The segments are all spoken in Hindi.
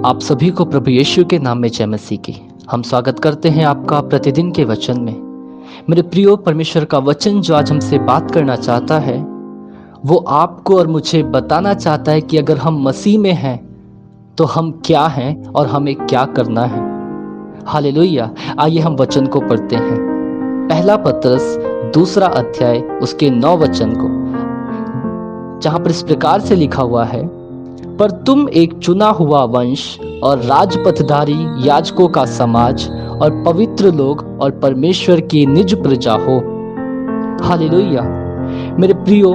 आप सभी को प्रभु यीशु के नाम में जय मसीह की। हम स्वागत करते हैं आपका प्रतिदिन के वचन में। मेरे प्रियो, परमेश्वर का वचन जो आज हमसे बात करना चाहता है वो आपको और मुझे बताना चाहता है कि अगर हम मसीह में हैं तो हम क्या हैं और हमें क्या करना है। हालेलुया। आइए हम वचन को पढ़ते हैं। पहला पतरस 2 अध्याय उसके 9 वचन को, जहां पर इस प्रकार से लिखा हुआ है, पर तुम एक चुना हुआ वंश और राजपथधारी याजकों का समाज और पवित्र लोग और परमेश्वर की निज प्रजा हो। हालेलुया। मेरे प्रियो,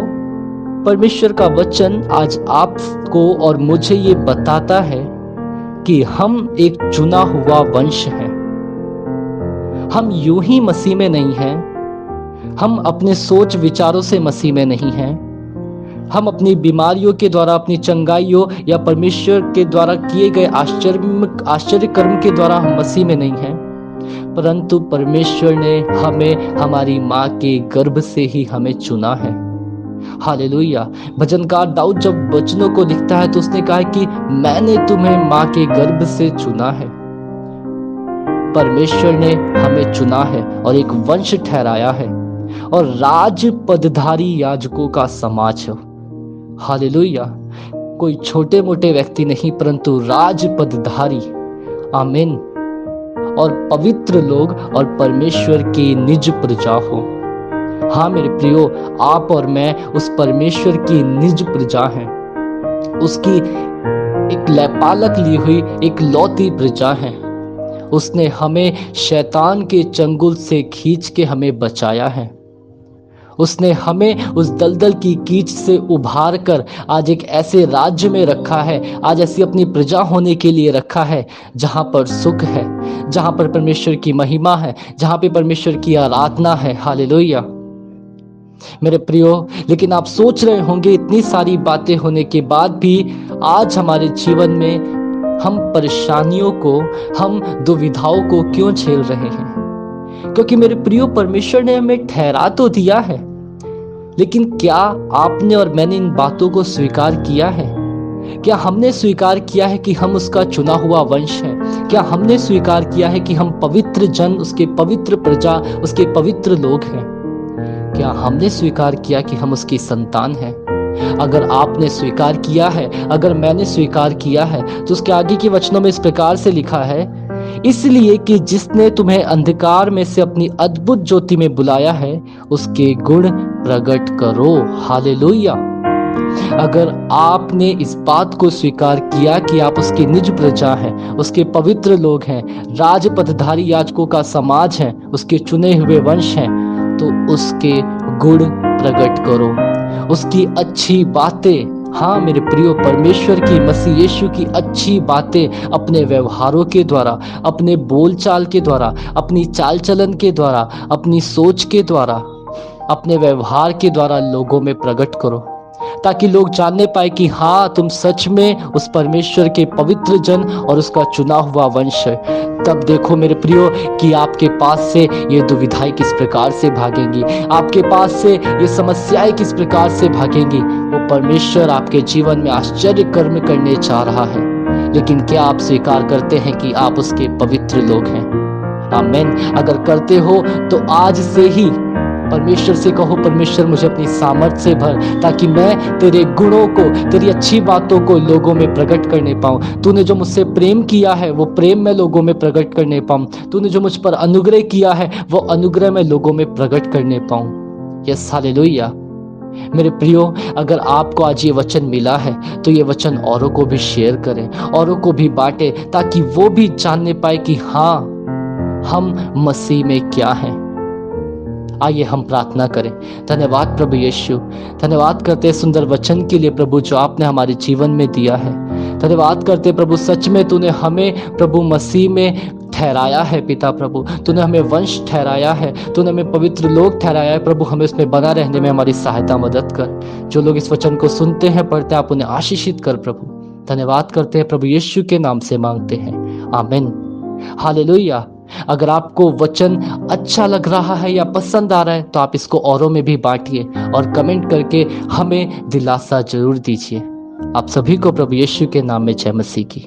परमेश्वर का वचन आज आपको और मुझे ये बताता है कि हम एक चुना हुआ वंश हैं। हम यूं ही मसीह में नहीं हैं। हम अपने सोच विचारों से मसीह में नहीं हैं। हम अपनी बीमारियों के द्वारा, अपनी चंगाइयों या परमेश्वर के द्वारा किए गए आश्चर्य कर्म के द्वारा हम मसीह में नहीं हैं, परंतु परमेश्वर ने हमें हमारी माँ के गर्भ से ही हमें चुना है। हालेलुया। भजनकार दाऊद जब वचनों को लिखता है तो उसने कहा कि मैंने तुम्हें माँ के गर्भ से चुना है। परमेश्वर ने हमें चुना है और एक वंश ठहराया है और राज पदधारी याजकों का समाज है। हालेलुया। कोई छोटे मोटे व्यक्ति नहीं, परंतु राज पदधारी, आमीन, और पवित्र लोग और परमेश्वर की निज प्रजा हो। हाँ मेरे प्रियो, आप और मैं उस परमेश्वर की निज प्रजा हैं। उसकी एक लयपालक ली हुई एक लौती प्रजा है। उसने हमें शैतान के चंगुल से खींच के हमें बचाया है। उसने हमें उस दलदल की कीच से उभार कर आज एक ऐसे राज्य में रखा है, आज ऐसी अपनी प्रजा होने के लिए रखा है जहां पर सुख है, जहां पर परमेश्वर की महिमा है, जहां पे परमेश्वर की आराधना है। हालेलुया। मेरे प्रियो, लेकिन आप सोच रहे होंगे इतनी सारी बातें होने के बाद भी आज हमारे जीवन में हम परेशानियों को, हम दुविधाओं को क्यों झेल रहे हैं? क्योंकि मेरे प्रियो, परमेश्वर ने हमें ठहरा तो दिया है, लेकिन क्या आपने और मैंने इन बातों को स्वीकार किया है? क्या हमने स्वीकार किया है कि हम उसका चुना हुआ वंश है? क्या हमने स्वीकार किया है कि हम पवित्र जन, उसके पवित्र प्रजा, उसके पवित्र लोग हैं? क्या हमने स्वीकार किया कि हम उसकी संतान हैं? अगर आपने स्वीकार किया है, अगर मैंने स्वीकार किया है, तो उसके आगे के वचनों में इस प्रकार से लिखा है, इसलिए कि जिसने तुम्हें अंधकार में से अपनी अद्भुत ज्योति में बुलाया है, उसके गुण प्रकट करो। हालेलुया। अगर आपने इस बात को स्वीकार किया कि आप उसकी निज प्रजा हैं, उसके पवित्र लोग हैं, राजपथधारी याजकों का समाज हैं, उसके चुने हुए वंश हैं, तो उसके गुण प्रकट करो, उसकी अच्छी बातें। हाँ मेरे प्रियो, परमेश्वर की, मसीह यीशु की अच्छी बातें अपने व्यवहारों के द्वारा, अपने बोलचाल के द्वारा, अपनी चाल चलन के द्वारा, अपनी सोच के द्वारा, अपने व्यवहार के द्वारा लोगों में प्रकट करो, ताकि लोग जानने पाए कि हाँ, तुम सच में उस परमेश्वर के पवित्र जन और उसका चुना हुआ वंश है। तब देखो मेरे प्रियो कि आपके पास से ये दुविधाएं किस प्रकार से भागेंगी, आपके पास से ये समस्याएं किस प्रकार से भागेंगी। वो परमेश्वर आपके जीवन में आश्चर्य कर्म करने जा रहा है, लेकिन क्या आप स्वीकार करते हैं कि आप उसके पवित्र लोग हैं? आमीन। अगर करते हो तो आज से ही परमेश्वर से कहो, परमेश्वर मुझे अपनी सामर्थ से भर, ताकि मैं तेरे गुणों को, तेरी अच्छी बातों को लोगों में प्रकट करने पाऊं। तूने जो मुझसे प्रेम किया है वो प्रेम मैं लोगों में प्रकट करने पाऊं। तूने जो मुझ पर अनुग्रह किया है वो अनुग्रह मैं लोगों में प्रकट करने पाऊं। Yes, hallelujah. मेरे प्रियो, अगर आपको आज ये वचन मिला है तो ये वचन औरों को भी शेयर करें, औरों को भी बांटें, ताकि वो भी जानने पाए कि हाँ, हम मसीह में क्या हैं। आइए हम प्रार्थना करें। धन्यवाद प्रभु यीशु, धन्यवाद करते हैं सुंदर वचन के लिए प्रभु जो आपने हमारे जीवन में दिया है। धन्यवाद करते प्रभु, सच में तूने हमें प्रभु मसीह में ठहराया है। पिता प्रभु, तूने हमें वंश ठहराया है, तूने हमें पवित्र लोग ठहराया है। प्रभु, हमें उसमें बना रहने में हमारी सहायता मदद कर। जो लोग इस वचन को सुनते हैं, पढ़ते हैं, आप उन्हें आशीषित कर प्रभु। धन्यवाद करते हैं प्रभु, यीशु के नाम से मांगते हैं, आमीन। हालेलुया। अगर आपको वचन अच्छा लग रहा है या पसंद आ रहा है तो आप इसको औरों में भी बांटिए और कमेंट करके हमें दिलासा जरूर दीजिए। आप सभी को प्रभु यीशु के नाम में जय मसीह की।